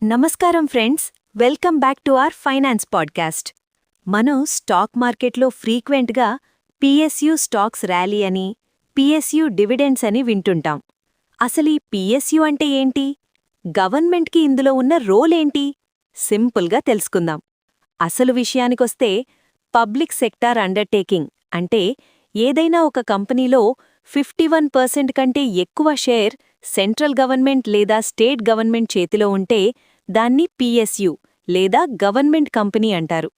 నమస్కారం friends, welcome back to our finance podcast. మనం stock మార్కెట్లో ఫ్రీక్వెంట్గా పిఎస్యు స్టాక్స్ ర్యాలీ అని, పిఎస్యు డివిడెండ్స్ అని వింటుంటాం. అసలు ఈ పిఎస్యు అంటే ఏంటి? గవర్నమెంట్కి ఇందులో ఉన్న రోల్ ఏంటి? సింపుల్గా తెలుసుకుందాం. అసలు విషయానికొస్తే పబ్లిక్ సెక్టార్ అండర్టేకింగ్ అంటే ఏదైనా ఒక కంపెనీలో 51% కంటే ఎక్కువ షేర్ సెంట్రల్ గవర్నమెంట్ లేదా స్టేట్ గవర్నమెంట్ చేతిలో ఉంటే దాన్ని పిఎస్యు లేదా గవర్నమెంట్ కంపెనీ అంటారు.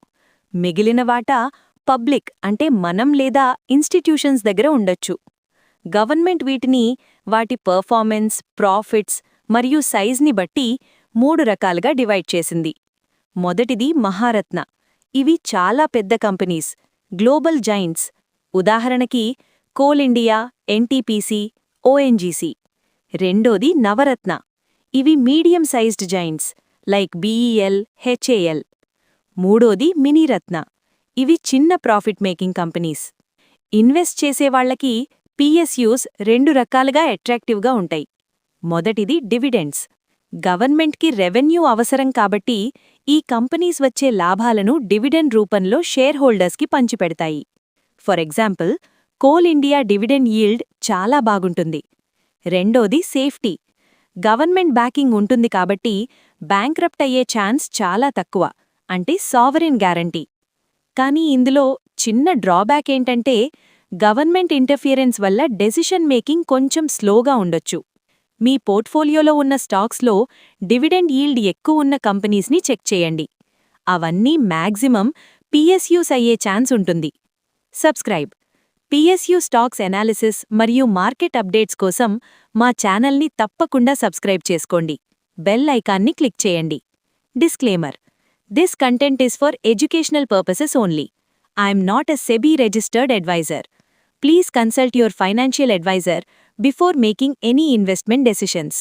మిగిలిన వాటా పబ్లిక్ అంటే మనం లేదా ఇన్స్టిట్యూషన్స్ దగ్గర ఉండొచ్చు. గవర్నమెంట్ వీటిని వాటి పర్ఫార్మెన్స్, ప్రాఫిట్స్ మరియు సైజ్ని బట్టి 3 రకాలుగా డివైడ్ చేసింది. మొదటిది మహారత్న. ఇవి చాలా పెద్ద కంపెనీస్, గ్లోబల్ జైంట్స్. ఉదాహరణకి కోల్ ఇండియా, ఎన్టీపీసీ, ఓఎన్జీసీ. రెండోది నవరత్న. ఇవి medium sized giants like BEL, HAL. మూడోది మినీరత్న. ఇవి చిన్న ప్రాఫిట్ మేకింగ్ కంపెనీస్. ఇన్వెస్ట్ చేసేవాళ్లకి పిఎస్యూస్ 2 రకాలుగా అట్రాక్టివ్గా ఉంటాయి. మొదటిది డివిడెండ్స్. గవర్నమెంట్కి రెవెన్యూ అవసరం కాబట్టి ఈ కంపెనీస్ వచ్చే లాభాలను డివిడెండ్ రూపంలో షేర్ హోల్డర్స్కి పంచిపెడతాయి. For example, coal India dividend yield చాలా బాగుంటుంది. రెండోది సేఫ్టీ. గవర్నమెంట్ బ్యాకింగ్ ఉంటుంది కాబట్టి బ్యాంక్రప్ట్ అయ్యే ఛాన్స్ చాలా తక్కువ, అంటే సావరిన్ గ్యారంటీ. కానీ ఇందులో చిన్న డ్రాబ్యాక్ ఏంటంటే గవర్నమెంట్ ఇంటర్ఫియరెన్స్ వల్ల డెసిషన్ మేకింగ్ కొంచెం స్లోగా ఉండొచ్చు. మీ పోర్ట్ఫోలియోలో ఉన్న స్టాక్స్లో డివిడెండ్ యీల్డ్ ఎక్కువ ఉన్న కంపెనీస్ని చెక్ చేయండి. అవన్నీ మ్యాక్సిమం పిఎస్యూస్ అయ్యే ఛాన్స్ ఉంటుంది. సబ్స్క్రైబ్. పిఎస్యు స్టాక్స్ ఎనాలిసిస్ మరియు మార్కెట్ అప్డేట్స్ కోసం మా ఛానల్ని తప్పకుండా సబ్స్క్రైబ్ చేసుకోండి. బెల్ ఐకాన్ని క్లిక్ చేయండి. Disclaimer: this content is for educational purposes only. I'm not a SEBI registered advisor. Please consult your financial advisor before making any investment decisions.